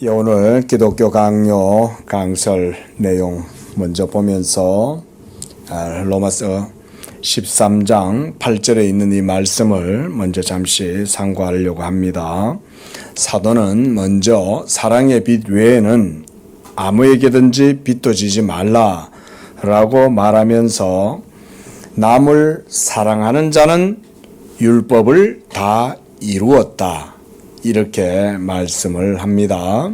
오늘 기독교 강요 강설 내용 먼저 보면서 로마서 13장 8절에 있는 이 말씀을 먼저 잠시 상고하려고 합니다. 사도는 먼저 사랑의 빛 외에는 아무에게든지 빛도 지지 말라 라고 말하면서 남을 사랑하는 자는 율법을 다 이루었다, 이렇게 말씀을 합니다.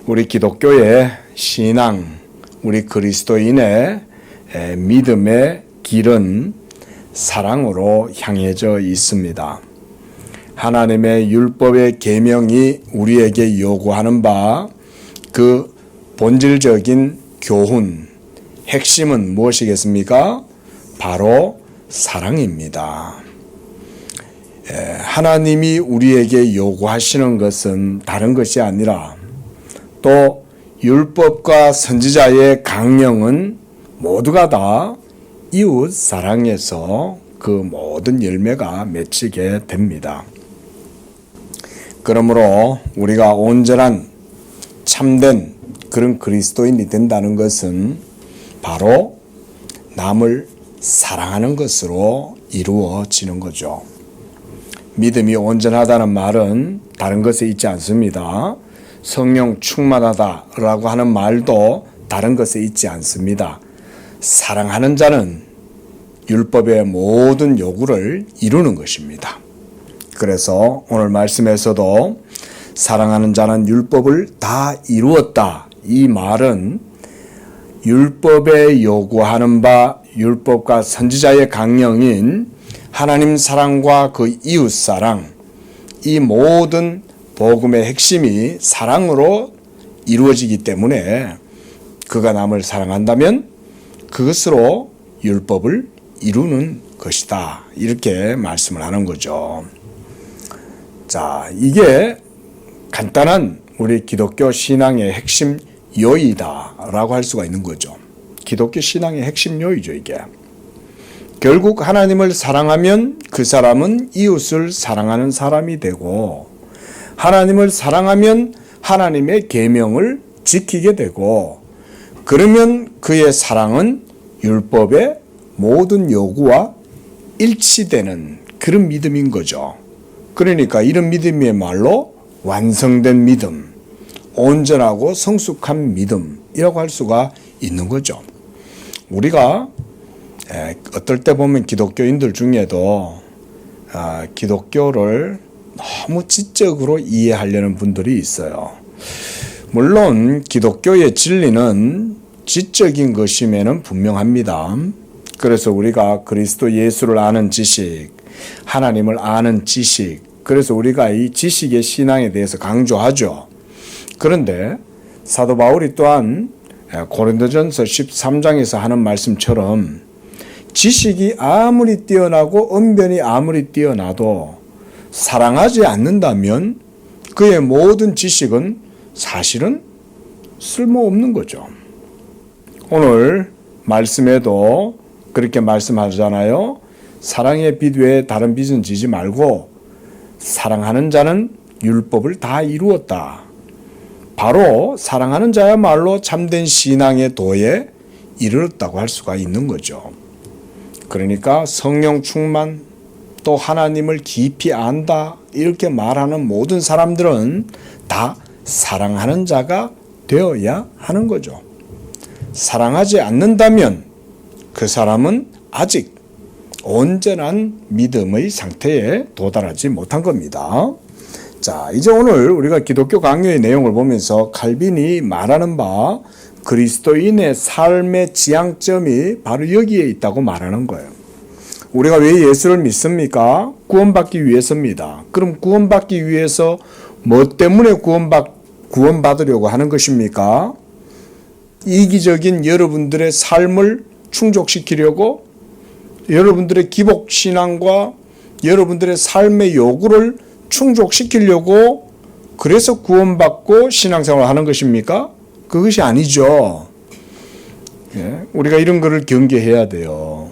우리 기독교의 신앙, 우리 그리스도인의 믿음의 길은 사랑으로 향해져 있습니다. 하나님의 율법의 계명이 우리에게 요구하는 바, 그 본질적인 교훈, 핵심은 무엇이겠습니까? 바로 사랑입니다. 하나님이 우리에게 요구하시는 것은 다른 것이 아니라, 또 율법과 선지자의 강령은 모두가 다 이웃 사랑에서 그 모든 열매가 맺히게 됩니다. 그러므로 우리가 온전한 참된 그런 그리스도인이 된다는 것은 바로 남을 사랑하는 것으로 이루어지는 거죠. 믿음이 온전하다는 말은 다른 것에 있지 않습니다. 성령 충만하다라고 하는 말도 다른 것에 있지 않습니다. 사랑하는 자는 율법의 모든 요구를 이루는 것입니다. 그래서 오늘 말씀에서도 사랑하는 자는 율법을 다 이루었다, 이 말은 율법에 요구하는 바, 율법과 선지자의 강령인 하나님 사랑과 그 이웃 사랑, 이 모든 복음의 핵심이 사랑으로 이루어지기 때문에 그가 남을 사랑한다면 그것으로 율법을 이루는 것이다, 이렇게 말씀을 하는 거죠. 자, 이게 간단한 우리 기독교 신앙의 핵심 요이다라고 할 수가 있는 거죠. 기독교 신앙의 핵심 요이죠, 이게. 결국 하나님을 사랑하면 그 사람은 이웃을 사랑하는 사람이 되고, 하나님을 사랑하면 하나님의 계명을 지키게 되고, 그러면 그의 사랑은 율법의 모든 요구와 일치되는 그런 믿음인 거죠. 그러니까 이런 믿음이야말로 완성된 믿음, 온전하고 성숙한 믿음이라고 할 수가 있는 거죠. 우리가 어떨 때 보면 기독교인들 중에도 기독교를 너무 지적으로 이해하려는 분들이 있어요. 물론 기독교의 진리는 지적인 것임에는 분명합니다. 그래서 우리가 그리스도 예수를 아는 지식, 하나님을 아는 지식, 그래서 우리가 이 지식의 신앙에 대해서 강조하죠. 그런데 사도 바울이 또한 고린도전서 13장에서 하는 말씀처럼 지식이 아무리 뛰어나고 언변이 아무리 뛰어나도 사랑하지 않는다면 그의 모든 지식은 사실은 쓸모없는 거죠. 오늘 말씀에도 그렇게 말씀하잖아요. 사랑의 빛 외에 다른 빛은 지지 말고 사랑하는 자는 율법을 다 이루었다. 바로 사랑하는 자야말로 참된 신앙의 도에 이르렀다고 할 수가 있는 거죠. 그러니까 성령 충만, 또 하나님을 깊이 안다, 이렇게 말하는 모든 사람들은 다 사랑하는 자가 되어야 하는 거죠. 사랑하지 않는다면 그 사람은 아직 온전한 믿음의 상태에 도달하지 못한 겁니다. 자, 이제 오늘 우리가 기독교 강요의 내용을 보면서 칼빈이 말하는 바 그리스도인의 삶의 지향점이 바로 여기에 있다고 말하는 거예요. 우리가 왜 예수를 믿습니까? 구원받기 위해서입니다. 그럼 구원받기 위해서 뭐 때문에 구원받으려고 하는 것입니까? 이기적인 여러분들의 삶을 충족시키려고, 여러분들의 기복신앙과 여러분들의 삶의 요구를 충족시키려고, 그래서 구원받고 신앙생활을 하는 것입니까? 그것이 아니죠. 우리가 이런 것을 경계해야 돼요.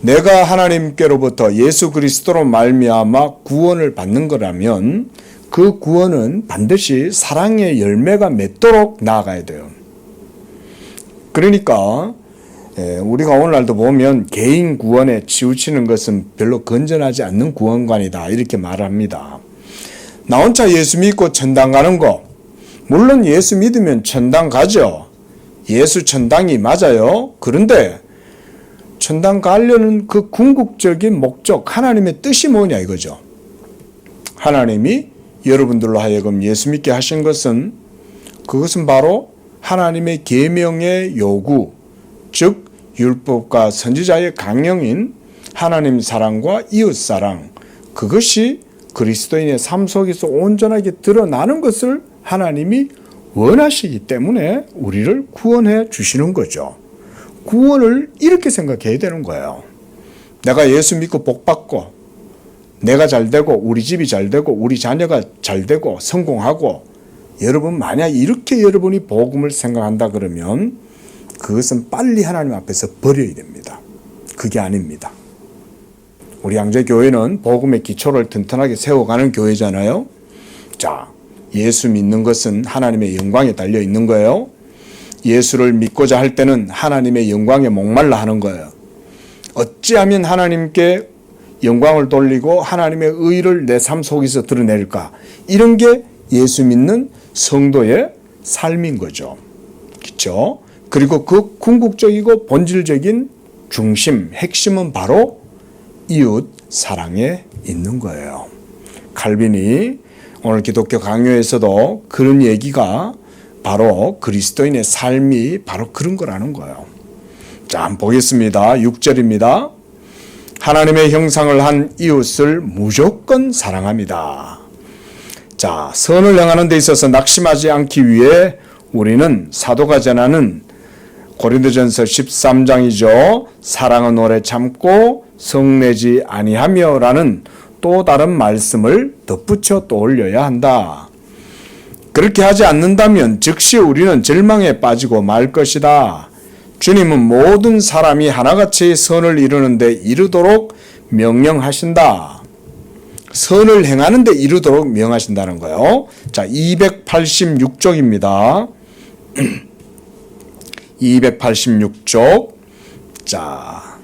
내가 하나님께로부터 예수 그리스도로 말미암아 구원을 받는 거라면 그 구원은 반드시 사랑의 열매가 맺도록 나아가야 돼요. 그러니까 우리가 오늘날도 보면 개인 구원에 치우치는 것은 별로 건전하지 않는 구원관이다 이렇게 말합니다. 나 혼자 예수 믿고 천당 가는 거, 물론 예수 믿으면 천당 가죠. 예수 천당이 맞아요. 그런데 천당 가려는 그 궁극적인 목적, 하나님의 뜻이 뭐냐 이거죠. 하나님이 여러분들로 하여금 예수 믿게 하신 것은, 그것은 바로 하나님의 계명의 요구, 즉 율법과 선지자의 강령인 하나님 사랑과 이웃 사랑, 그것이 그리스도인의 삶 속에서 온전하게 드러나는 것을 하나님이 원하시기 때문에 우리를 구원해 주시는 거죠. 구원을 이렇게 생각해야 되는 거예요. 내가 예수 믿고 복 받고, 내가 잘 되고, 우리 집이 잘 되고, 우리 자녀가 잘 되고, 성공하고, 여러분 만약 이렇게 여러분이 복음을 생각한다 그러면 그것은 빨리 하나님 앞에서 버려야 됩니다. 그게 아닙니다. 우리 양재교회는 복음의 기초를 튼튼하게 세워가는 교회잖아요. 자, 예수 믿는 것은 하나님의 영광에 달려 있는 거예요. 예수를 믿고자 할 때는 하나님의 영광에 목말라 하는 거예요. 어찌하면 하나님께 영광을 돌리고 하나님의 의를 내 삶 속에서 드러낼까? 이런 게 예수 믿는 성도의 삶인 거죠. 그렇죠? 그리고 그 궁극적이고 본질적인 중심, 핵심은 바로 이웃 사랑에 있는 거예요. 칼빈이 오늘 기독교 강요에서도 그런 얘기가 바로 그리스도인의 삶이 바로 그런 거라는 거예요. 자, 한번 보겠습니다. 6절입니다. 하나님의 형상을 한 이웃을 무조건 사랑합니다. 자, 선을 행하는 데 있어서 낙심하지 않기 위해 우리는 사도가 전하는 고린도전서 13장이죠. 사랑은 오래 참고 성내지 아니하며 라는 또 다른 말씀을 덧붙여 떠올려야 한다. 그렇게 하지 않는다면 즉시 우리는 절망에 빠지고 말 것이다. 주님은 모든 사람이 하나같이 선을 이루는 데 이르도록 명령하신다. 선을 행하는 데 이르도록 명하신다는 거예요. 자, 286쪽입니다. 286쪽. 자,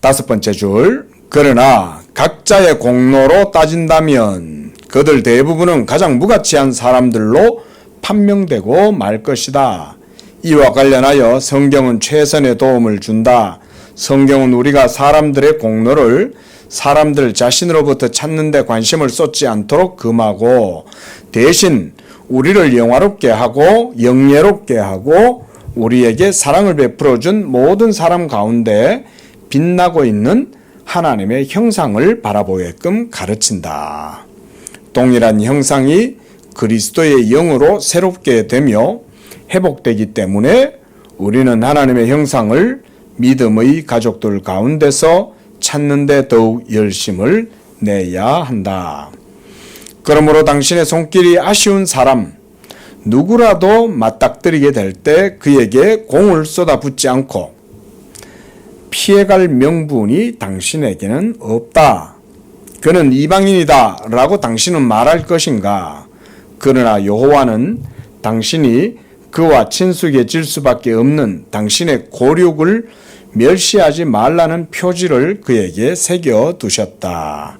5번째 줄. 그러나 각자의 공로로 따진다면 그들 대부분은 가장 무가치한 사람들로 판명되고 말 것이다. 이와 관련하여 성경은 최선의 도움을 준다. 성경은 우리가 사람들의 공로를 사람들 자신으로부터 찾는 데 관심을 쏟지 않도록 금하고 대신 우리를 영화롭게 하고 영예롭게 하고 우리에게 사랑을 베풀어 준 모든 사람 가운데 빛나고 있는 하나님의 형상을 바라보게끔 가르친다. 동일한 형상이 그리스도의 영으로 새롭게 되며 회복되기 때문에 우리는 하나님의 형상을 믿음의 가족들 가운데서 찾는 데 더욱 열심을 내야 한다. 그러므로 당신의 손길이 아쉬운 사람 누구라도 맞닥뜨리게 될 때 그에게 공을 쏟아붓지 않고 피해갈 명분이 당신에게는 없다. 그는 이방인이다 라고 당신은 말할 것인가? 그러나 여호와는 당신이 그와 친숙해질 수밖에 없는 당신의 고륙을 멸시하지 말라는 표지를 그에게 새겨두셨다.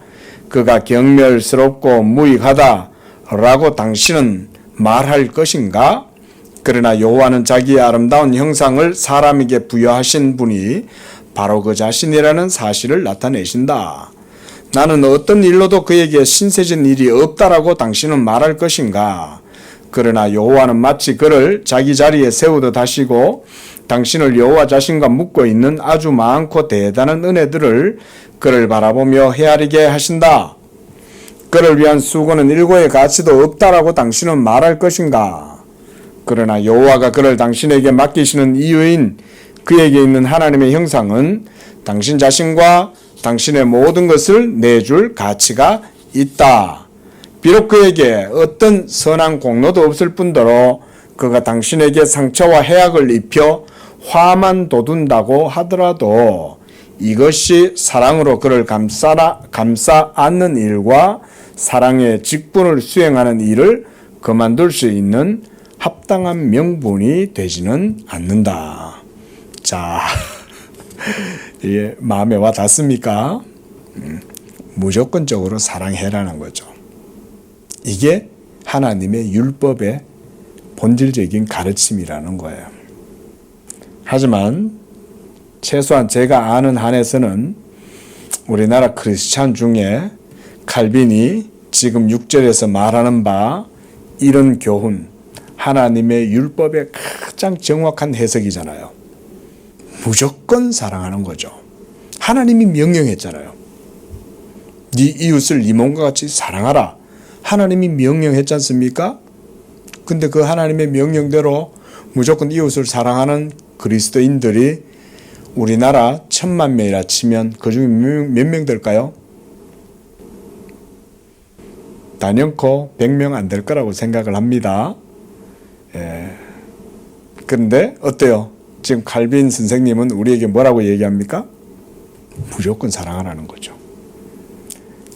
그가 경멸스럽고 무익하다 라고 당신은 말할 것인가? 그러나 여호와는 자기의 아름다운 형상을 사람에게 부여하신 분이 바로 그 자신이라는 사실을 나타내신다. 나는 어떤 일로도 그에게 신세진 일이 없다라고 당신은 말할 것인가? 그러나 여호와는 마치 그를 자기 자리에 세우듯 하시고 당신을 여호와 자신과 묶고 있는 아주 많고 대단한 은혜들을 그를 바라보며 헤아리게 하신다. 그를 위한 수고는 일고의 가치도 없다라고 당신은 말할 것인가? 그러나 여호와가 그를 당신에게 맡기시는 이유인 그에게 있는 하나님의 형상은 당신 자신과 당신의 모든 것을 내줄 가치가 있다. 비록 그에게 어떤 선한 공로도 없을 뿐더러 그가 당신에게 상처와 해악을 입혀 화만 돋운다고 하더라도 이것이 사랑으로 그를 감싸 안는 일과 사랑의 직분을 수행하는 일을 그만둘 수 있는 합당한 명분이 되지는 않는다. 자, 이게 마음에 와 닿습니까? 무조건적으로 사랑해라는 거죠. 이게 하나님의 율법의 본질적인 가르침이라는 거예요. 하지만 최소한 제가 아는 한에서는 우리나라 크리스찬 중에 칼빈이 지금 6절에서 말하는 바 이런 교훈, 하나님의 율법의 가장 정확한 해석이잖아요. 무조건 사랑하는 거죠. 하나님이 명령했잖아요. 네 이웃을 네 몸과 같이 사랑하라. 하나님이 명령했지 않습니까? 근데 그 하나님의 명령대로 무조건 이웃을 사랑하는 그리스도인들이 우리나라 1000만 명이라 치면 그중에 몇 명 될까요? 단연코 100명 안 될 거라고 생각을 합니다. 그런데 어때요? 지금 칼빈 선생님은 우리에게 뭐라고 얘기합니까? 무조건 사랑하라는 거죠.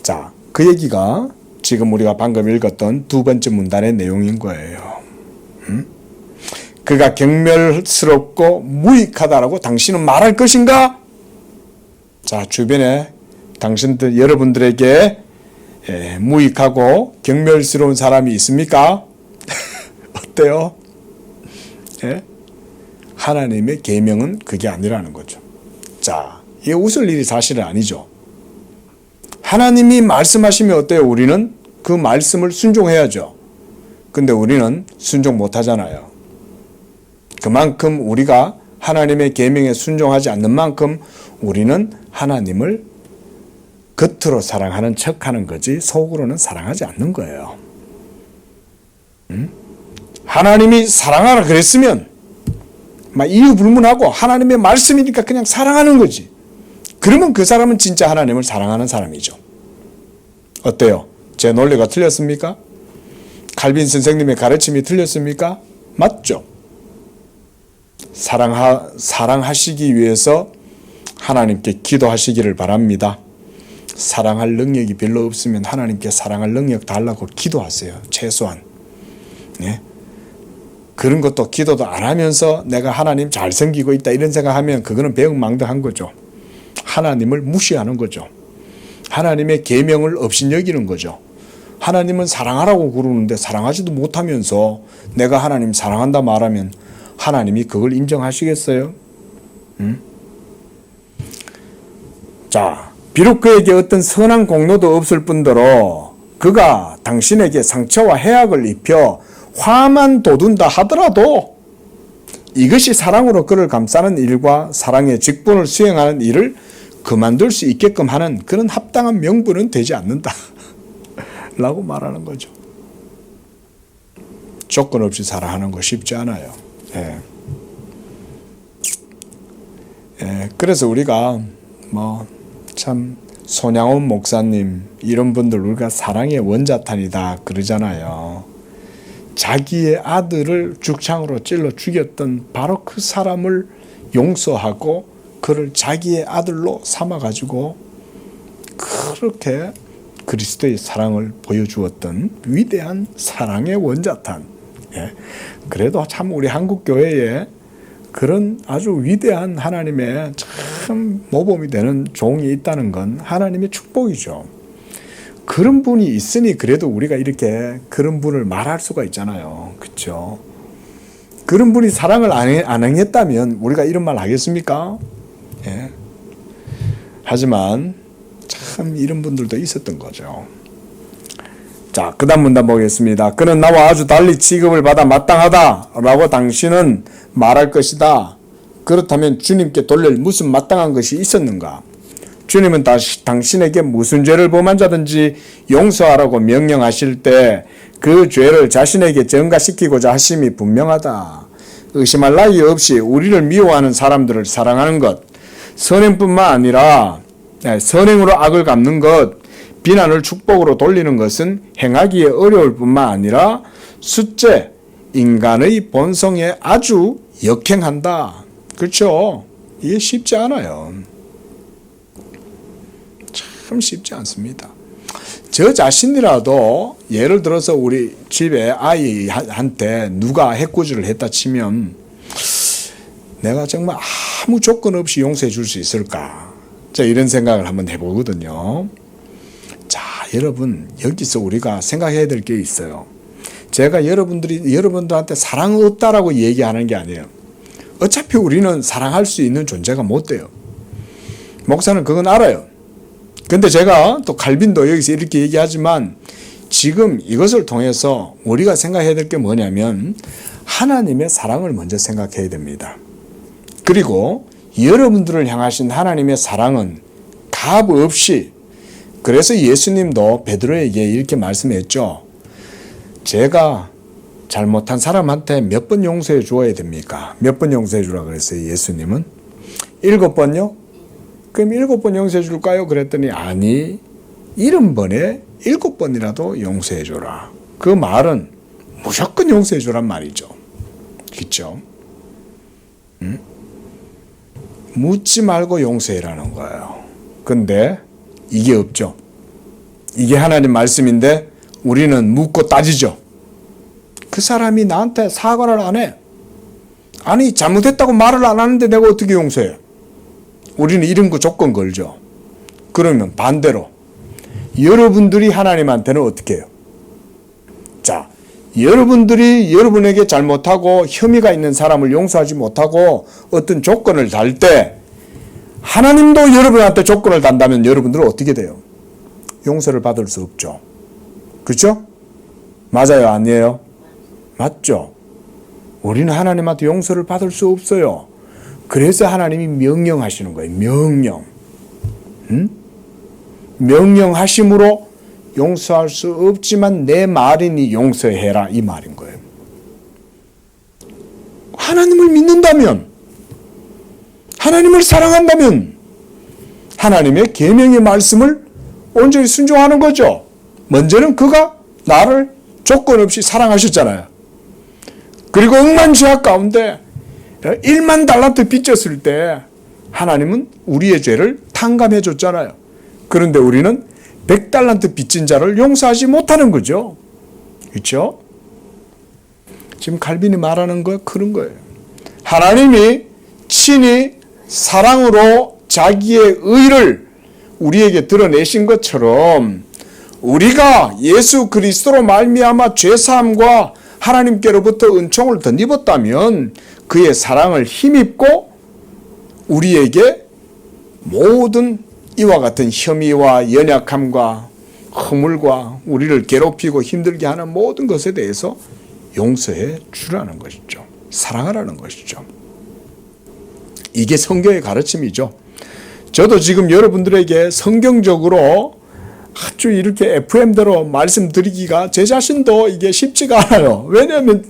자, 그 얘기가 지금 우리가 방금 읽었던 두 번째 문단의 내용인 거예요. 그가 경멸스럽고 무익하다라고 당신은 말할 것인가? 자, 주변에 당신들 여러분들에게 무익하고 경멸스러운 사람이 있습니까? 어때요? 예? 하나님의 계명은 그게 아니라는 거죠. 자, 이게 웃을 일이 사실은 아니죠. 하나님이 말씀하시면 어때요? 우리는 그 말씀을 순종해야죠. 근데 우리는 순종 못 하잖아요. 그만큼 우리가 하나님의 계명에 순종하지 않는 만큼 우리는 하나님을 겉으로 사랑하는 척하는 거지 속으로는 사랑하지 않는 거예요. 하나님이 사랑하라 그랬으면 막 이유 불문하고 하나님의 말씀이니까 그냥 사랑하는 거지. 그러면 그 사람은 진짜 하나님을 사랑하는 사람이죠. 어때요? 제 논리가 틀렸습니까? 칼빈 선생님의 가르침이 틀렸습니까? 맞죠? 사랑하시기 위해서 하나님께 기도하시기를 바랍니다. 사랑할 능력이 별로 없으면 하나님께 사랑할 능력 달라고 기도하세요. 최소한. 예? 그런 것도 기도도 안 하면서 내가 하나님 잘 섬기고 있다 이런 생각하면 그거는 배은망덕한 거죠. 하나님을 무시하는 거죠. 하나님의 계명을 업신여기는 거죠. 하나님은 사랑하라고 그러는데 사랑하지도 못하면서 내가 하나님 사랑한다 말하면 하나님이 그걸 인정하시겠어요? 자, 비록 그에게 어떤 선한 공로도 없을 뿐더러 그가 당신에게 상처와 해악을 입혀 화만 돋운다 하더라도 이것이 사랑으로 그를 감싸는 일과 사랑의 직분을 수행하는 일을 그만둘 수 있게끔 하는 그런 합당한 명분은 되지 않는다 라고 말하는 거죠. 조건 없이 사랑하는 거 쉽지 않아요. 그래서 우리가 참 손양원 목사님 이런 분들 우리가 사랑의 원자탄이다 그러잖아요. 자기의 아들을 죽창으로 찔러 죽였던 바로 그 사람을 용서하고 그를 자기의 아들로 삼아가지고 그렇게 그리스도의 사랑을 보여주었던 위대한 사랑의 원자탄. 그래도 참 우리 한국교회에 그런 아주 위대한 하나님의 참 모범이 되는 종이 있다는 건 하나님의 축복이죠. 그런 분이 있으니 그래도 우리가 이렇게 그런 분을 말할 수가 있잖아요. 그렇죠? 그런 분이 사랑을 안 행했다면 우리가 이런 말 하겠습니까? 하지만 참 이런 분들도 있었던 거죠. 자, 그 다음 문단 보겠습니다. 그는 나와 아주 달리 취급을 받아 마땅하다라고 당신은 말할 것이다. 그렇다면 주님께 돌릴 무슨 마땅한 것이 있었는가? 주님은 당신에게 무슨 죄를 범한 자든지 용서하라고 명령하실 때 그 죄를 자신에게 전가시키고자 하심이 분명하다. 의심할 나위 없이 우리를 미워하는 사람들을 사랑하는 것, 선행뿐만 아니라 선행으로 악을 갚는 것, 비난을 축복으로 돌리는 것은 행하기에 어려울 뿐만 아니라 숫째, 인간의 본성에 아주 역행한다. 그렇죠? 이게 쉽지 않아요. 참 쉽지 않습니다. 저 자신이라도 예를 들어서 우리 집에 아이한테 누가 해코지를 했다 치면 내가 정말 아무 조건 없이 용서해 줄 수 있을까? 자, 이런 생각을 한번 해보거든요. 자, 여러분, 여기서 우리가 생각해야 될 게 있어요. 제가 여러분들한테 사랑 없다라고 얘기하는 게 아니에요. 어차피 우리는 사랑할 수 있는 존재가 못 돼요. 목사는 그건 알아요. 근데 제가 또 칼빈도 여기서 이렇게 얘기하지만 지금 이것을 통해서 우리가 생각해야 될 게 뭐냐면 하나님의 사랑을 먼저 생각해야 됩니다. 그리고 여러분들을 향하신 하나님의 사랑은 값 없이, 그래서 예수님도 베드로에게 이렇게 말씀했죠. 제가 잘못한 사람한테 몇 번 용서해 주어야 됩니까? 몇 번 용서해 주라 그랬어요, 예수님은? 7번요? 그럼 7번 용서해 줄까요? 그랬더니 아니, 70번에 7번이라도 용서해 줘라. 그 말은 무조건 용서해 주란 말이죠. 그렇죠? 응? 묻지 말고 용서해라는 거예요. 근데 이게 없죠. 이게 하나님 말씀인데 우리는 묻고 따지죠. 그 사람이 나한테 사과를 안 해. 아니, 잘못했다고 말을 안 하는데 내가 어떻게 용서해? 우리는 이런 거 조건 걸죠. 그러면 반대로 여러분들이 하나님한테는 어떻게 해요? 자, 여러분들이 여러분에게 잘못하고 혐의가 있는 사람을 용서하지 못하고 어떤 조건을 달 때 하나님도 여러분한테 조건을 단다면 여러분들은 어떻게 돼요? 용서를 받을 수 없죠. 그렇죠? 맞아요? 아니에요? 맞죠? 우리는 하나님한테 용서를 받을 수 없어요. 그래서 하나님이 명령하시는 거예요. 명령. 명령하심으로 용서할 수 없지만 내 말이니 용서해라, 이 말인 거예요. 하나님을 믿는다면, 하나님을 사랑한다면 하나님의 계명의 말씀을 온전히 순종하는 거죠. 먼저는 그가 나를 조건 없이 사랑하셨잖아요. 그리고 억만 죄악 가운데 1만 달란트 빚졌을 때 하나님은 우리의 죄를 탕감해 줬잖아요. 그런데 우리는 100달란트 빚진 자를 용서하지 못하는 거죠. 그렇죠? 지금 칼빈이 말하는 거 그런 거예요. 하나님이 친히 사랑으로 자기의 의를 우리에게 드러내신 것처럼 우리가 예수 그리스도로 말미암아 죄사함과 하나님께로부터 은총을 덧입었다면 그의 사랑을 힘입고 우리에게 모든 이와 같은 혐의와 연약함과 허물과 우리를 괴롭히고 힘들게 하는 모든 것에 대해서 용서해 주라는 것이죠. 사랑하라는 것이죠. 이게 성경의 가르침이죠. 저도 지금 여러분들에게 성경적으로 아주 이렇게 FM대로 말씀드리기가 제 자신도 이게 쉽지가 않아요. 왜냐하면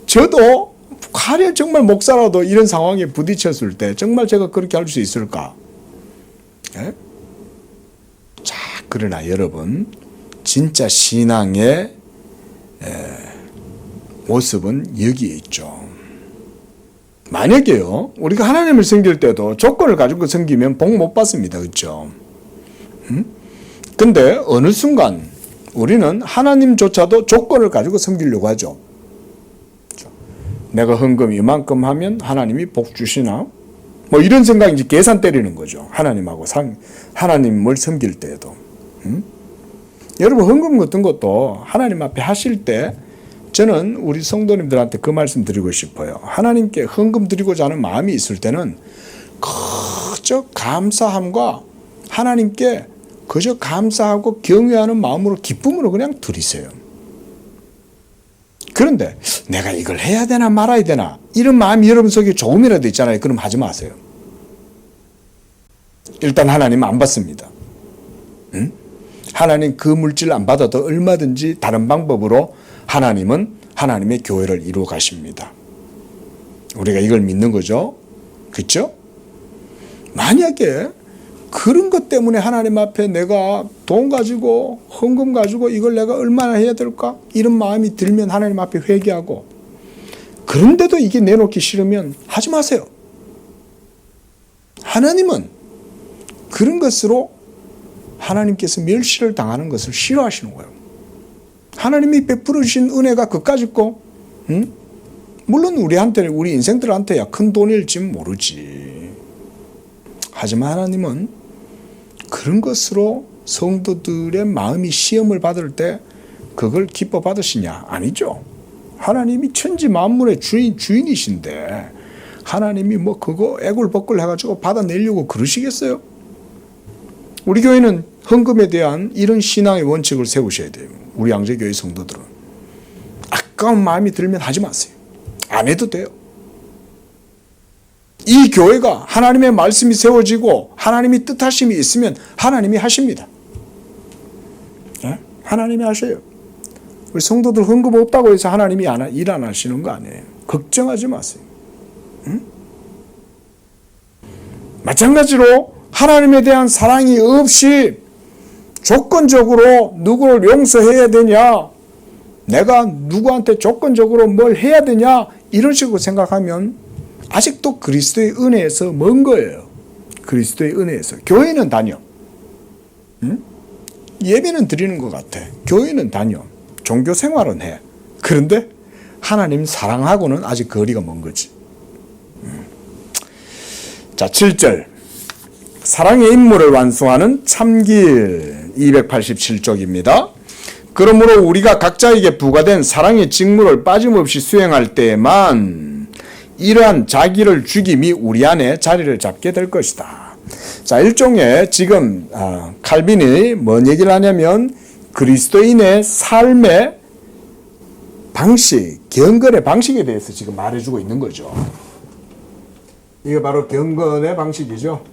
저도 가령 정말 목사라도 이런 상황에 부딪혔을 때 정말 제가 그렇게 할 수 있을까? 네? 자, 그러나 여러분, 진짜 신앙의 모습은 여기에 있죠. 만약에요, 우리가 하나님을 섬길 때도 조건을 가지고 섬기면 복 못 받습니다. 그렇죠? 근데 어느 순간 우리는 하나님조차도 조건을 가지고 섬기려고 하죠. 내가 헌금 이만큼 하면 하나님이 복 주시나? 뭐 이런 생각이 이제 계산 때리는 거죠. 하나님을 섬길 때에도. 여러분, 헌금 같은 것도 하나님 앞에 하실 때 저는 우리 성도님들한테 그 말씀 드리고 싶어요. 하나님께 헌금 드리고자 하는 마음이 있을 때는 그저 감사함과 하나님께 그저 감사하고 경외하는 마음으로 기쁨으로 그냥 드리세요. 그런데 내가 이걸 해야 되나 말아야 되나 이런 마음이 여러분 속에 조금이라도 있잖아요. 그럼 하지 마세요. 일단 하나님 안 받습니다. 응? 하나님 그 물질 안 받아도 얼마든지 다른 방법으로 하나님은 하나님의 교회를 이루어 가십니다. 우리가 이걸 믿는 거죠. 그렇죠? 만약에 그런 것 때문에 하나님 앞에 내가 돈 가지고 헌금 가지고 이걸 내가 얼마나 해야 될까? 이런 마음이 들면 하나님 앞에 회개하고, 그런데도 이게 내놓기 싫으면 하지 마세요. 하나님은 그런 것으로 하나님께서 멸시를 당하는 것을 싫어하시는 거예요. 하나님이 베풀어 주신 은혜가 그까짓 거, 물론 우리한테, 우리 인생들한테야 큰 돈일지 모르지. 하지만 하나님은 그런 것으로 성도들의 마음이 시험을 받을 때 그걸 기뻐 받으시냐? 아니죠. 하나님이 천지 만물의 주인이신데 하나님이 뭐 그거 애굴복굴 해가지고 받아내려고 그러시겠어요? 우리 교회는 헌금에 대한 이런 신앙의 원칙을 세우셔야 돼요. 우리 양재교회 성도들은. 아까운 마음이 들면 하지 마세요. 안 해도 돼요. 이 교회가 하나님의 말씀이 세워지고 하나님이 뜻하심이 있으면 하나님이 하십니다. 네? 하나님이 하셔요. 우리 성도들 헌금 없다고 해서 하나님이 일 안 하시는 거 아니에요. 걱정하지 마세요. 응? 마찬가지로 하나님에 대한 사랑이 없이 조건적으로 누구를 용서해야 되냐, 내가 누구한테 조건적으로 뭘 해야 되냐, 이런 식으로 생각하면 아직도 그리스도의 은혜에서 먼 거예요. 그리스도의 은혜에서. 교회는 다녀. 응? 예배는 드리는 것 같아. 교회는 다녀. 종교 생활은 해. 그런데 하나님 사랑하고는 아직 거리가 먼 거지. 자, 7절. 사랑의 임무를 완수하는 참길 287쪽입니다. 그러므로 우리가 각자에게 부과된 사랑의 직무를 빠짐없이 수행할 때에만 이러한 자기를 죽임이 우리 안에 자리를 잡게 될 것이다. 자, 일종의 지금 칼빈이 뭔 얘기를 하냐면 그리스도인의 삶의 방식, 경건의 방식에 대해서 지금 말해주고 있는 거죠. 이게 바로 경건의 방식이죠.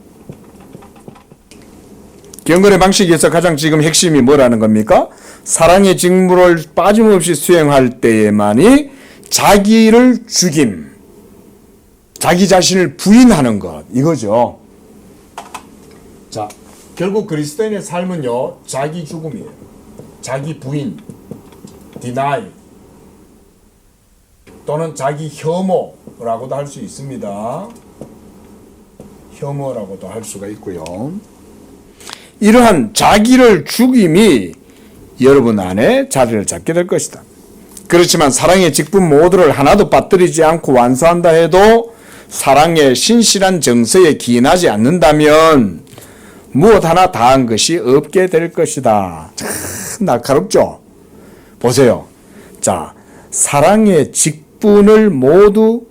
경건의 방식에서 가장 지금 핵심이 뭐라는 겁니까? 사랑의 직무를 빠짐없이 수행할 때에만이 자기를 죽임, 자기 자신을 부인하는 것, 이거죠. 자, 결국 그리스도인의 삶은요, 자기 죽음이에요. 자기 부인, deny, 또는 자기 혐오라고도 할 수 있습니다. 혐오라고도 할 수가 있고요. 이러한 자기를 죽임이 여러분 안에 자리를 잡게 될 것이다. 그렇지만 사랑의 직분 모두를 하나도 빠뜨리지 않고 완수한다 해도 사랑의 신실한 정서에 기인하지 않는다면 무엇 하나 다한 것이 없게 될 것이다. 참 날카롭죠? 보세요. 자, 사랑의 직분을 모두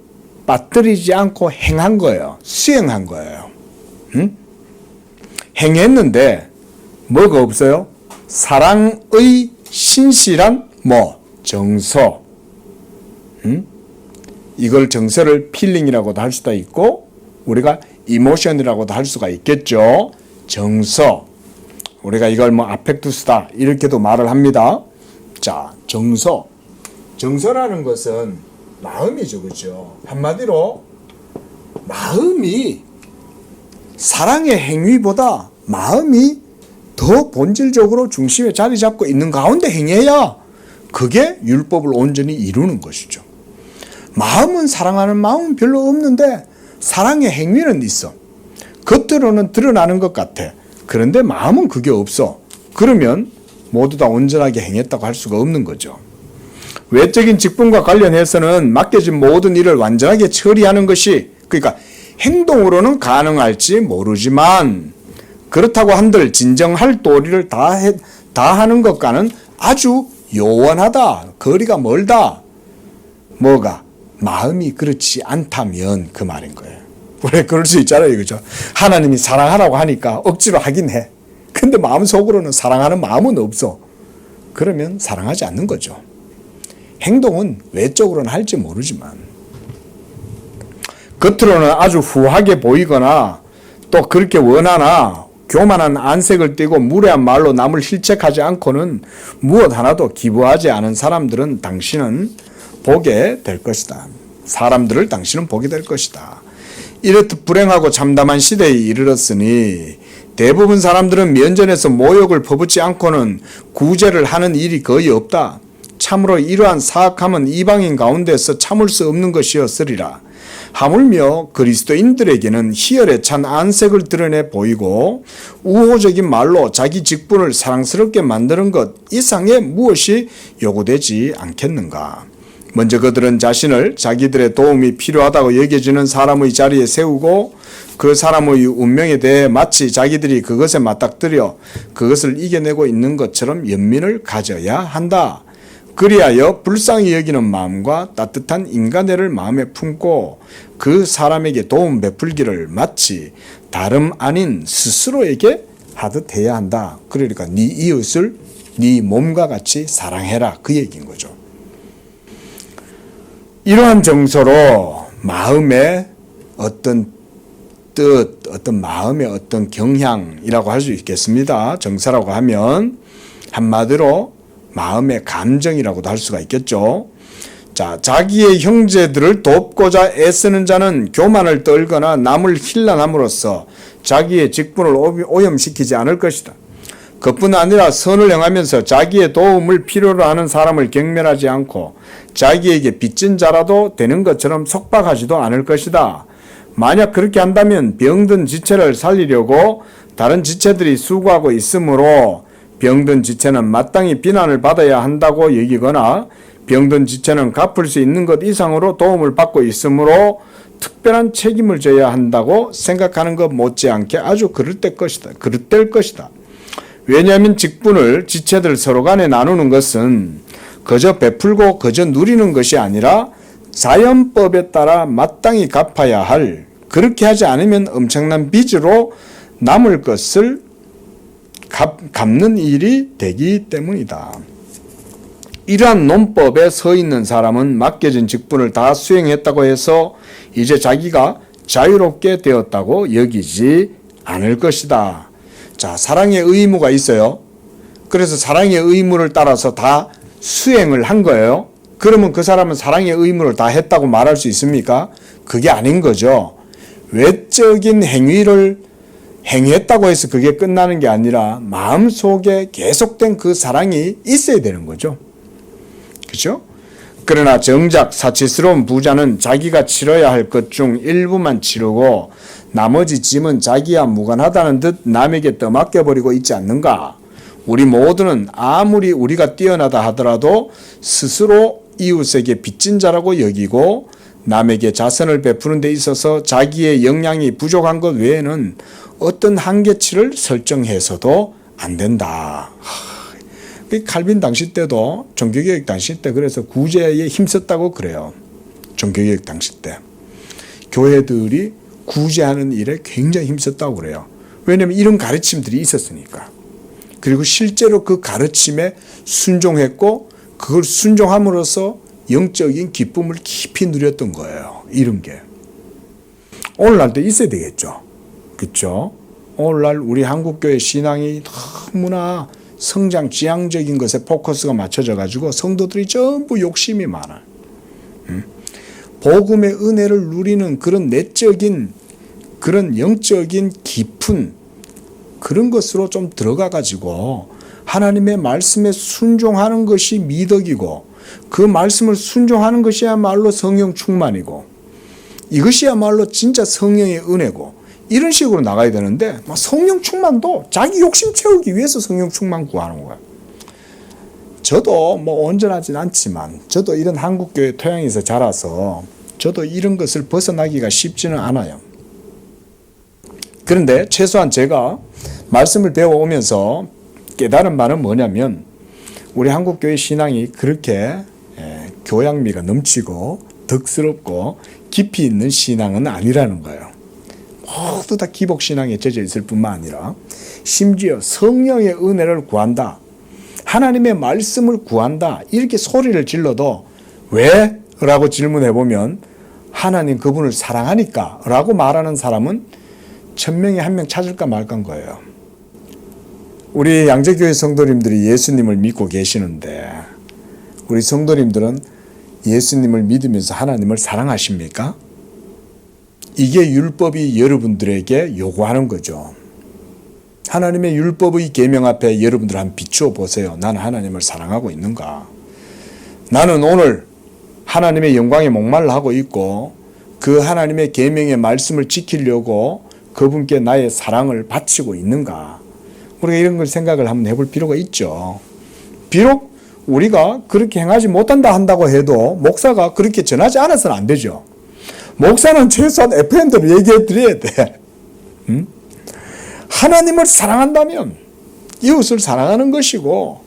빠뜨리지 않고 행한 거예요. 수행한 거예요. 응? 행했는데 뭐가 없어요? 사랑의 신실한 정서. 응? 이걸 정서를 필링이라고도 할 수도 있고 우리가 이모션이라고도 할 수가 있겠죠. 정서. 우리가 이걸 아펙투스다 이렇게도 말을 합니다. 자, 정서. 정서라는 것은 마음이죠. 그렇죠? 한마디로 마음이 사랑의 행위보다 마음이 더 본질적으로 중심에 자리 잡고 있는 가운데 행해야 그게 율법을 온전히 이루는 것이죠. 마음은 사랑하는 마음은 별로 없는데 사랑의 행위는 있어. 겉으로는 드러나는 것 같아. 그런데 마음은 그게 없어. 그러면 모두 다 온전하게 행했다고 할 수가 없는 거죠. 외적인 직분과 관련해서는 맡겨진 모든 일을 완전하게 처리하는 것이, 그러니까 행동으로는 가능할지 모르지만 그렇다고 한들 진정할 도리를 다 하는 것과는 아주 요원하다. 거리가 멀다. 뭐가? 마음이 그렇지 않다면 그 말인 거예요. 원래 그럴 수 있잖아요. 그죠? 하나님이 사랑하라고 하니까 억지로 하긴 해. 근데 마음속으로는 사랑하는 마음은 없어. 그러면 사랑하지 않는 거죠. 행동은 외적으로는 할지 모르지만 겉으로는 아주 후하게 보이거나 또 그렇게 원하나 교만한 안색을 띠고 무례한 말로 남을 실책하지 않고는 무엇 하나도 기부하지 않은 사람들은 당신은 보게 될 것이다. 사람들을 당신은 보게 될 것이다. 이렇듯 불행하고 참담한 시대에 이르렀으니 대부분 사람들은 면전에서 모욕을 퍼붓지 않고는 구제를 하는 일이 거의 없다. 참으로 이러한 사악함은 이방인 가운데서 참을 수 없는 것이었으리라. 하물며 그리스도인들에게는 희열에 찬 안색을 드러내 보이고 우호적인 말로 자기 직분을 사랑스럽게 만드는 것 이상의 무엇이 요구되지 않겠는가. 먼저 그들은 자신을 자기들의 도움이 필요하다고 여겨지는 사람의 자리에 세우고 그 사람의 운명에 대해 마치 자기들이 그것에 맞닥뜨려 그것을 이겨내고 있는 것처럼 연민을 가져야 한다. 그리하여 불쌍히 여기는 마음과 따뜻한 인간애를 마음에 품고 그 사람에게 도움 베풀기를 마치 다름 아닌 스스로에게 하듯 해야 한다. 그러니까 네 이웃을 네 몸과 같이 사랑해라, 그 얘기인 거죠. 이러한 정서로 마음의 어떤 뜻, 어떤 마음의 어떤 경향이라고 할 수 있겠습니다. 정서라고 하면 한마디로 마음의 감정이라고도 할 수가 있겠죠. 자, 자기의 형제들을 돕고자 애쓰는 자는 교만을 떨거나 남을 힐난함으로써 자기의 직분을 오염시키지 않을 것이다. 그뿐 아니라 선을 행하면서 자기의 도움을 필요로 하는 사람을 경멸하지 않고 자기에게 빚진 자라도 되는 것처럼 속박하지도 않을 것이다. 만약 그렇게 한다면 병든 지체를 살리려고 다른 지체들이 수고하고 있으므로 병든 지체는 마땅히 비난을 받아야 한다고 여기거나 병든 지체는 갚을 수 있는 것 이상으로 도움을 받고 있으므로 특별한 책임을 져야 한다고 생각하는 것 못지않게 아주 그릇될 것이다. 왜냐하면 직분을 지체들 서로 간에 나누는 것은 그저 베풀고 그저 누리는 것이 아니라 자연법에 따라 마땅히 갚아야 할, 그렇게 하지 않으면 엄청난 빚으로 남을 것을 갚는 일이 되기 때문이다. 이러한 논법에 서 있는 사람은 맡겨진 직분을 다 수행했다고 해서 이제 자기가 자유롭게 되었다고 여기지 않을 것이다. 자, 사랑의 의무가 있어요. 그래서 사랑의 의무를 따라서 다 수행을 한 거예요. 그러면 그 사람은 사랑의 의무를 다 했다고 말할 수 있습니까? 그게 아닌 거죠. 외적인 행위를 행했다고 해서 그게 끝나는 게 아니라 마음속에 계속된 그 사랑이 있어야 되는 거죠. 그렇죠? 그러나 정작 사치스러운 부자는 자기가 치러야 할 것 중 일부만 치르고 나머지 짐은 자기와 무관하다는 듯 남에게 떠맡겨버리고 있지 않는가? 우리 모두는 아무리 우리가 뛰어나다 하더라도 스스로 이웃에게 빚진 자라고 여기고 남에게 자선을 베푸는 데 있어서 자기의 역량이 부족한 것 외에는 어떤 한계치를 설정해서도 안 된다. 칼빈 당시 때도 종교개혁 당시 때 그래서 구제에 힘썼다고 그래요. 종교개혁 당시 때. 교회들이 구제하는 일에 굉장히 힘썼다고 그래요. 왜냐하면 이런 가르침들이 있었으니까. 그리고 실제로 그 가르침에 순종했고 그걸 순종함으로써 영적인 기쁨을 깊이 누렸던 거예요. 이런 게. 오늘날도 있어야 되겠죠. 그렇죠? 오늘날 우리 한국교회 신앙이 너무나 성장 지향적인 것에 포커스가 맞춰져 가지고 성도들이 전부 욕심이 많아요. 복음의 은혜를 누리는 그런 내적인 그런 영적인 깊은 그런 것으로 좀 들어가 가지고 하나님의 말씀에 순종하는 것이 미덕이고 그 말씀을 순종하는 것이야말로 성령 충만이고 이것이야말로 진짜 성령의 은혜고 이런 식으로 나가야 되는데 성령 충만도 자기 욕심 채우기 위해서 성령 충만 구하는 거야. 저도 뭐 온전하진 않지만 저도 이런 한국교회 토양에서 자라서 저도 이런 것을 벗어나기가 쉽지는 않아요. 그런데 최소한 제가 말씀을 배워오면서 깨달은 바는 뭐냐면 우리 한국교회 신앙이 그렇게 교양미가 넘치고 덕스럽고 깊이 있는 신앙은 아니라는 거예요. 모두 다 기복신앙에 젖어 있을 뿐만 아니라 심지어 성령의 은혜를 구한다. 하나님의 말씀을 구한다. 이렇게 소리를 질러도 왜? 라고 질문해보면 하나님 그분을 사랑하니까 라고 말하는 사람은 1000명에 1명 찾을까 말까인 거예요. 우리 양재교회 성도님들이 예수님을 믿고 계시는데 우리 성도님들은 예수님을 믿으면서 하나님을 사랑하십니까? 이게 율법이 여러분들에게 요구하는 거죠. 하나님의 율법의 계명 앞에 여러분들 한번 비추어 보세요. 나는 하나님을 사랑하고 있는가? 나는 오늘 하나님의 영광에 목말라 하고 있고 그 하나님의 계명의 말씀을 지키려고 그분께 나의 사랑을 바치고 있는가? 우리가 이런 걸 생각을 한번 해볼 필요가 있죠. 비록 우리가 그렇게 행하지 못한다 한다고 해도 목사가 그렇게 전하지 않아서는 안 되죠. 목사는 최소한 FM대로 얘기해 드려야 돼. 하나님을 사랑한다면 이웃을 사랑하는 것이고,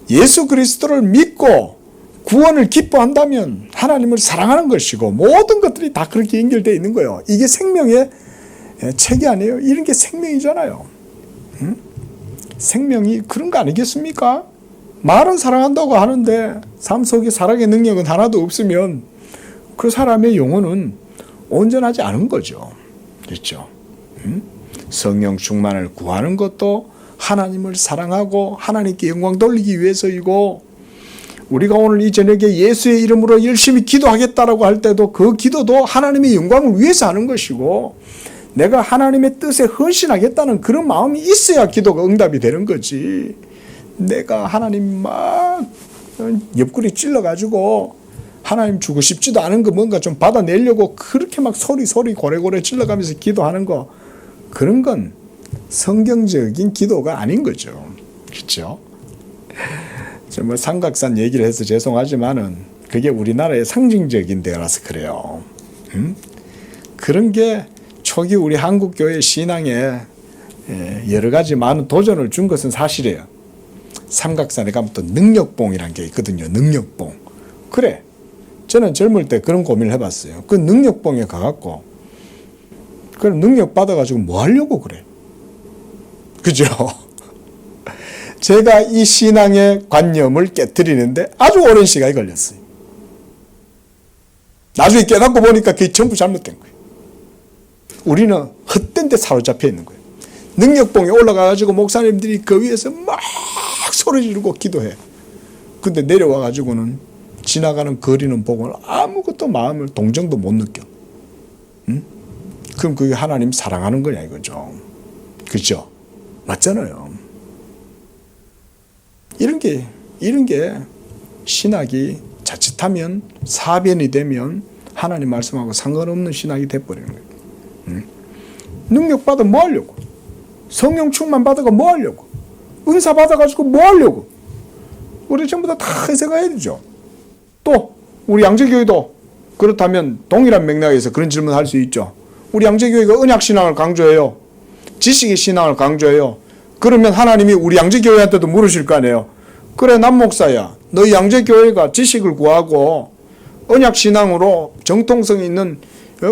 예수 그리스도를 믿고 구원을 기뻐한다면 하나님을 사랑하는 것이고, 모든 것들이 다 그렇게 연결되어 있는 거예요. 이게 생명의 책이 아니에요. 이런 게 생명이잖아요. 생명이 그런 거 아니겠습니까? 말은 사랑한다고 하는데 삶 속에 사랑의 능력은 하나도 없으면 그 사람의 영혼은 온전하지 않은 거죠. 그렇죠? 성령 충만을 구하는 것도 하나님을 사랑하고 하나님께 영광 돌리기 위해서이고, 우리가 오늘 이 저녁에 예수의 이름으로 열심히 기도하겠다라고 할 때도 그 기도도 하나님의 영광을 위해서 하는 것이고, 내가 하나님의 뜻에 헌신하겠다는 그런 마음이 있어야 기도가 응답이 되는 거지. 내가 하나님 막 옆구리 찔러가지고 하나님 주고 싶지도 않은 거 뭔가 좀 받아내려고 그렇게 막 소리 고래고래 찔러가면서 기도하는 거, 그런 건 성경적인 기도가 아닌 거죠. 그렇죠? 정말 삼각산 얘기를 해서 죄송하지만은 그게 우리나라의 상징적인 데라서 그래요. 그런 게 초기 우리 한국교회 신앙에 여러 가지 많은 도전을 준 것은 사실이에요. 삼각산에 가면 또 능력봉이라는 게 있거든요. 능력봉. 그래, 저는 젊을 때 그런 고민을 해봤어요. 그 능력봉에 가갖고 그럼 능력 받아가지고 뭐 하려고 그래? 그죠? 제가 이 신앙의 관념을 깨트리는데 아주 오랜 시간이 걸렸어요. 나중에 깨닫고 보니까 그게 전부 잘못된 거예요. 우리는 헛된 데 사로잡혀 있는 거예요. 능력봉에 올라가가지고 목사님들이 그 위에서 막 소리 지르고 기도해. 근데 내려와가지고는 지나가는 거리는 보고 아무것도 마음을 동정도 못 느껴. 그럼 그게 하나님 사랑하는 거냐 이거죠. 그렇죠? 맞잖아요. 이런 게 신학이 자칫하면 사변이 되면 하나님 말씀하고 상관없는 신학이 돼버리는 거예요. 능력 받아 뭐 하려고? 성령 충만 받아가 뭐 하려고? 은사 받아가지고 뭐 하려고? 우리 전부 다 회생해야 되죠. 또 우리 양재교회도 그렇다면 동일한 맥락에서 그런 질문을 할 수 있죠. 우리 양재교회가 언약신앙을 강조해요. 지식의 신앙을 강조해요. 그러면 하나님이 우리 양재교회한테도 물으실 거 아니에요. 그래, 남목사야, 너희 양재교회가 지식을 구하고 언약신앙으로 정통성 있는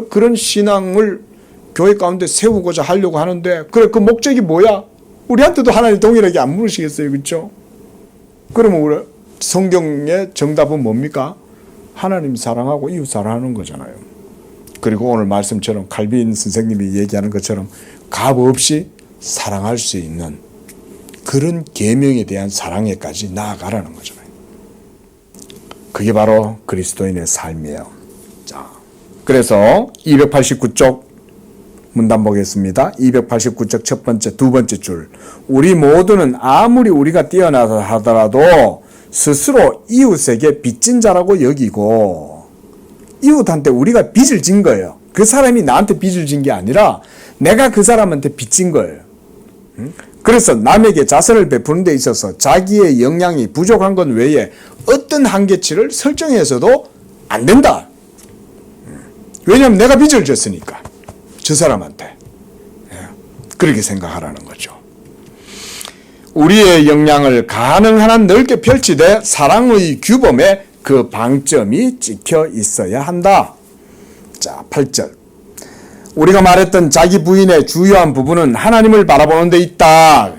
그런 신앙을 교회 가운데 세우고자 하려고 하는데, 그래, 그 목적이 뭐야? 우리한테도 하나님 동일하게 안 물으시겠어요? 그렇죠? 그러면 우리 성경의 정답은 뭡니까? 하나님 사랑하고 이웃 사랑하는 거잖아요. 그리고 오늘 말씀처럼 칼빈 선생님이 얘기하는 것처럼 값 없이 사랑할 수 있는 그런 계명에 대한 사랑에까지 나아가라는 거잖아요. 그게 바로 그리스도인의 삶이에요. 자, 그래서 289쪽 문단 보겠습니다. 289쪽 첫 번째, 두 번째 줄. 우리 모두는 아무리 우리가 뛰어나다 하더라도 스스로 이웃에게 빚진 자라고 여기고, 이웃한테 우리가 빚을 진 거예요. 그 사람이 나한테 빚을 진 게 아니라 내가 그 사람한테 빚진 거예요. 그래서 남에게 자선을 베푸는 데 있어서 자기의 역량이 부족한 것 외에 어떤 한계치를 설정해서도 안 된다. 왜냐하면 내가 빚을 졌으니까. 저 사람한테. 그렇게 생각하라는 거죠. 우리의 역량을 가능한 한 넓게 펼치되 사랑의 규범에 그 방점이 찍혀 있어야 한다. 자, 8절. 우리가 말했던 자기 부인의 주요한 부분은 하나님을 바라보는 데 있다.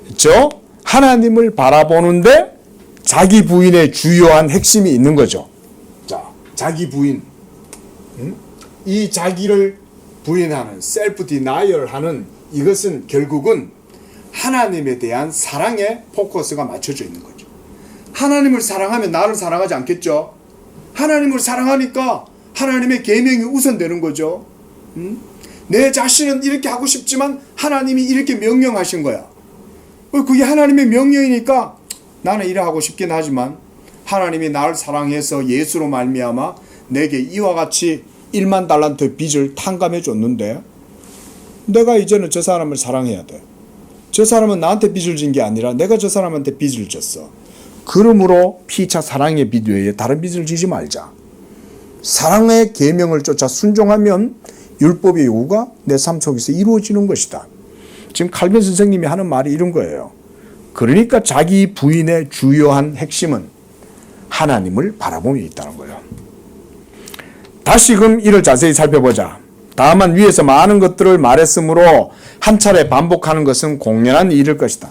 그렇죠? 하나님을 바라보는데 자기 부인의 주요한 핵심이 있는 거죠. 자, 자기 부인. 이 자기를 부인하는 셀프 디나이얼을 하는 이것은 결국은 하나님에 대한 사랑에 포커스가 맞춰져 있는 거죠. 하나님을 사랑하면 나를 사랑하지 않겠죠? 하나님을 사랑하니까 하나님의 계명이 우선되는 거죠. 내 자신은 이렇게 하고 싶지만 하나님이 이렇게 명령하신 거야. 그게 하나님의 명령이니까 나는 이래 하고 싶긴 하지만 하나님이 나를 사랑해서 예수로 말미암아 내게 이와 같이 1만 달란트 빚을 탕감해 줬는데 내가 이제는 저 사람을 사랑해야 돼. 저 사람은 나한테 빚을 진 게 아니라 내가 저 사람한테 빚을 졌어. 그러므로 피차 사랑의 빚 외에 다른 빚을 지지 말자. 사랑의 계명을 쫓아 순종하면 율법의 요구가 내 삶 속에서 이루어지는 것이다. 지금 칼빈 선생님이 하는 말이 이런 거예요. 그러니까 자기 부인의 주요한 핵심은 하나님을 바라봄에 있다는 거예요. 다시금 이를 자세히 살펴보자. 다만 위에서 많은 것들을 말했으므로 한 차례 반복하는 것은 공연한 일일 것이다.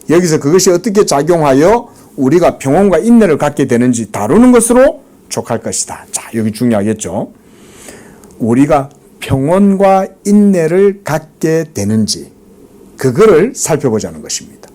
여기서 그것이 어떻게 작용하여 우리가 평온과 인내를 갖게 되는지 다루는 것으로 족할 것이다. 자, 여기 중요하겠죠. 우리가 평온과 인내를 갖게 되는지 그거를 살펴보자는 것입니다.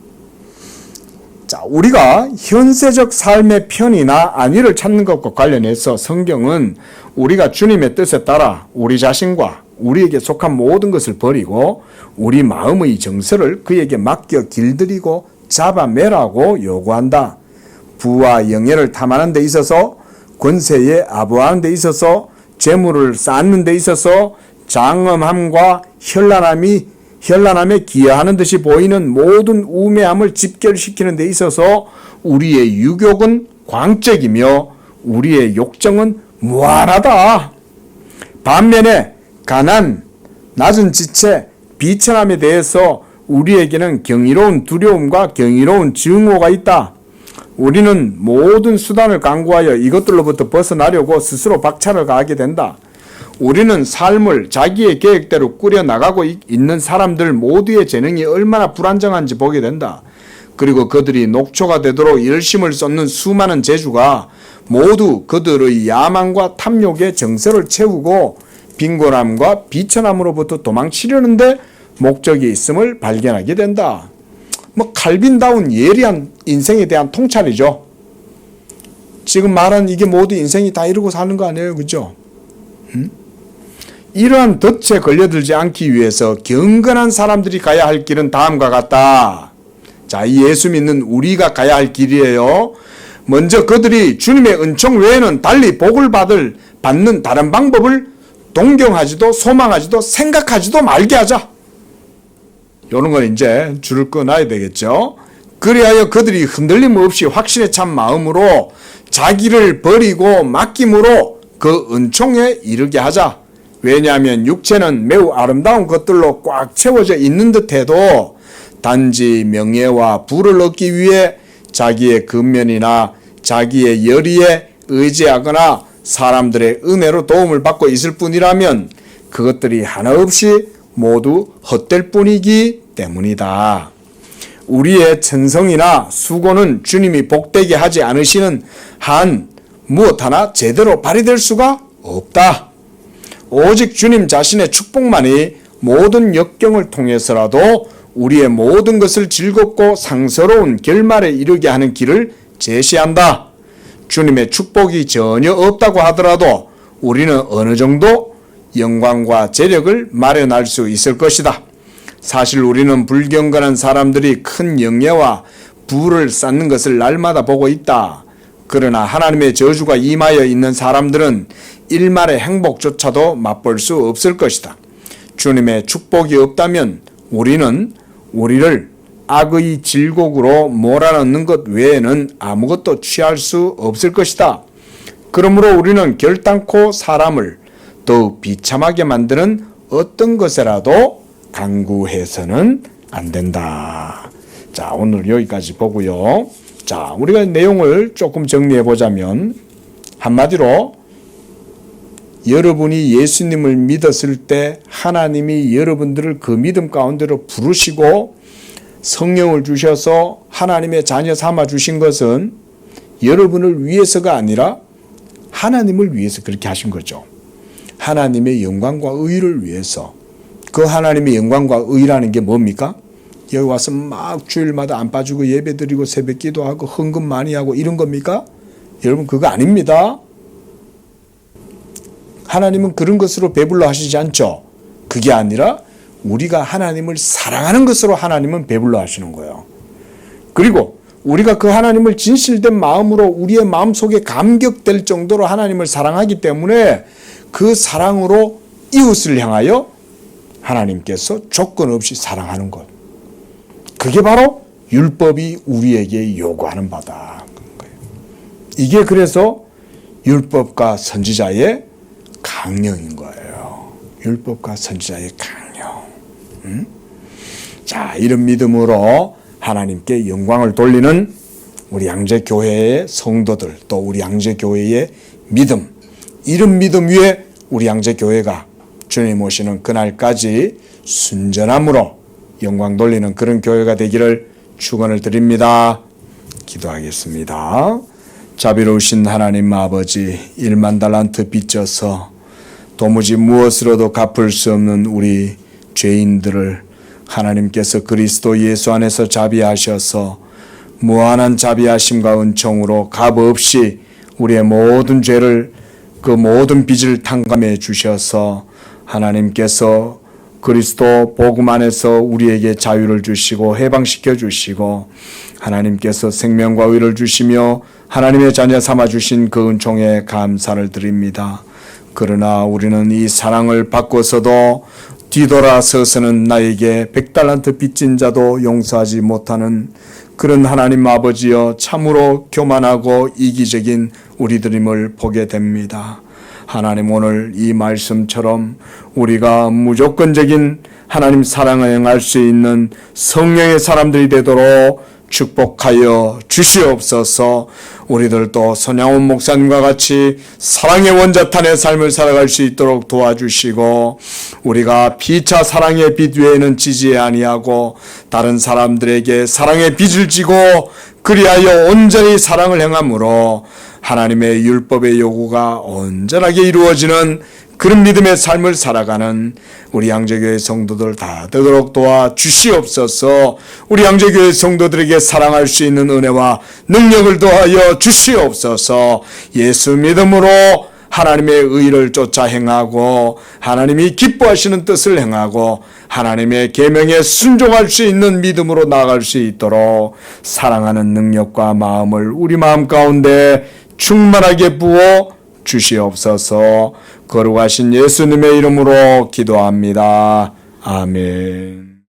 자, 우리가 현세적 삶의 편이나 안위를 찾는 것과 관련해서 성경은 우리가 주님의 뜻에 따라 우리 자신과 우리에게 속한 모든 것을 버리고 우리 마음의 정서를 그에게 맡겨 길들이고 잡아매라고 요구한다. 부와 영예를 탐하는 데 있어서, 권세에 아부하는 데 있어서, 재물을 쌓는 데 있어서, 장엄함과 현란함에 기여하는 듯이 보이는 모든 우매함을 집결시키는 데 있어서 우리의 유욕은 광적이며 우리의 욕정은 무한하다. 반면에 가난, 낮은 지체, 비천함에 대해서 우리에게는 경이로운 두려움과 경이로운 증오가 있다. 우리는 모든 수단을 강구하여 이것들로부터 벗어나려고 스스로 박차를 가하게 된다. 우리는 삶을 자기의 계획대로 꾸려나가고 있는 사람들 모두의 재능이 얼마나 불안정한지 보게 된다. 그리고 그들이 녹초가 되도록 열심을 쏟는 수많은 재주가 모두 그들의 야망과 탐욕의 정서를 채우고 빈곤함과 비천함으로부터 도망치려는데 목적이 있음을 발견하게 된다. 칼빈다운 예리한 인생에 대한 통찰이죠. 지금 말한 이게 모두 인생이 다 이러고 사는 거 아니에요, 그죠? 이러한 덫에 걸려들지 않기 위해서 경건한 사람들이 가야 할 길은 다음과 같다. 자, 이 예수 믿는 우리가 가야 할 길이에요. 먼저 그들이 주님의 은총 외에는 달리 복을 받는 다른 방법을 동경하지도 소망하지도 생각하지도 말게 하자. 이런 건 이제 줄을 끊어야 되겠죠. 그리하여 그들이 흔들림 없이 확신에 찬 마음으로 자기를 버리고 맡김으로 그 은총에 이르게 하자. 왜냐하면 육체는 매우 아름다운 것들로 꽉 채워져 있는 듯해도 단지 명예와 부를 얻기 위해 자기의 근면이나 자기의 열의에 의지하거나 사람들의 은혜로 도움을 받고 있을 뿐이라면 그것들이 하나 없이 모두 헛될 뿐이기 때문이다. 우리의 천성이나 수고는 주님이 복되게 하지 않으시는 한 무엇 하나 제대로 발휘될 수가 없다. 오직 주님 자신의 축복만이 모든 역경을 통해서라도 우리의 모든 것을 즐겁고 상서로운 결말에 이르게 하는 길을 제시한다. 주님의 축복이 전혀 없다고 하더라도 우리는 어느 정도 영광과 재력을 마련할 수 있을 것이다. 사실 우리는 불경건한 사람들이 큰 영예와 부를 쌓는 것을 날마다 보고 있다. 그러나 하나님의 저주가 임하여 있는 사람들은 일말의 행복조차도 맛볼 수 없을 것이다. 주님의 축복이 없다면 우리는 우리를 악의 질곡으로 몰아넣는 것 외에는 아무것도 취할 수 없을 것이다. 그러므로 우리는 결단코 사람을 더욱 비참하게 만드는 어떤 것에라도 강구해서는 안 된다. 자, 오늘 여기까지 보고요. 자, 우리가 내용을 조금 정리해 보자면 한마디로 여러분이 예수님을 믿었을 때 하나님이 여러분들을 그 믿음 가운데로 부르시고 성령을 주셔서 하나님의 자녀 삼아 주신 것은 여러분을 위해서가 아니라 하나님을 위해서 그렇게 하신 거죠. 하나님의 영광과 의를 위해서. 그 하나님의 영광과 의라는 게 뭡니까? 여기 와서 막 주일마다 안 빠지고 예배드리고 새벽 기도하고 헌금 많이 하고 이런 겁니까? 여러분 그거 아닙니다. 하나님은 그런 것으로 배불러 하시지 않죠. 그게 아니라 우리가 하나님을 사랑하는 것으로 하나님은 배불러 하시는 거예요. 그리고 우리가 그 하나님을 진실된 마음으로 우리의 마음속에 감격될 정도로 하나님을 사랑하기 때문에 그 사랑으로 이웃을 향하여 하나님께서 조건 없이 사랑하는 것. 그게 바로 율법이 우리에게 요구하는 바다. 이게 그래서 율법과 선지자의 강령인 거예요. 율법과 선지자의 강령. 자, 이런 믿음으로 하나님께 영광을 돌리는 우리 양재교회의 성도들, 또 우리 양재교회의 믿음, 이런 믿음 위에 우리 양재교회가 주님 오시는 그날까지 순전함으로 영광 돌리는 그런 교회가 되기를 축원을 드립니다. 기도하겠습니다. 자비로우신 하나님 아버지, 1만 달란트 빚져서 도무지 무엇으로도 갚을 수 없는 우리 죄인들을 하나님께서 그리스도 예수 안에서 자비하셔서 무한한 자비하심과 은총으로 값없이 우리의 모든 죄를, 그 모든 빚을 탕감해 주셔서 하나님께서 그리스도 복음 안에서 우리에게 자유를 주시고 해방시켜 주시고 하나님께서 생명과 의를 주시며 하나님의 자녀 삼아 주신 그 은총에 감사를 드립니다. 그러나 우리는 이 사랑을 받고서도 뒤돌아서서는 나에게 100달란트 빚진 자도 용서하지 못하는 그런 하나님 아버지여, 참으로 교만하고 이기적인 우리들임을 보게 됩니다. 하나님, 오늘 이 말씀처럼 우리가 무조건적인 하나님 사랑을 행할 수 있는 성령의 사람들이 되도록 축복하여 주시옵소서. 우리들도 손양원 목사님과 같이 사랑의 원자탄의 삶을 살아갈 수 있도록 도와주시고, 우리가 피차 사랑의 빚 외에는 지지 아니하고 다른 사람들에게 사랑의 빚을 지고 그리하여 온전히 사랑을 행함으로 하나님의 율법의 요구가 온전하게 이루어지는 그런 믿음의 삶을 살아가는 우리 양재교회 성도들 다 되도록 도와주시옵소서. 우리 양재교회 성도들에게 사랑할 수 있는 은혜와 능력을 더하여 주시옵소서. 예수 믿음으로 하나님의 의를 쫓아 행하고 하나님이 기뻐하시는 뜻을 행하고 하나님의 계명에 순종할 수 있는 믿음으로 나아갈 수 있도록 사랑하는 능력과 마음을 우리 마음 가운데 충만하게 부어 주시옵소서. 거룩하신 예수님의 이름으로 기도합니다. 아멘.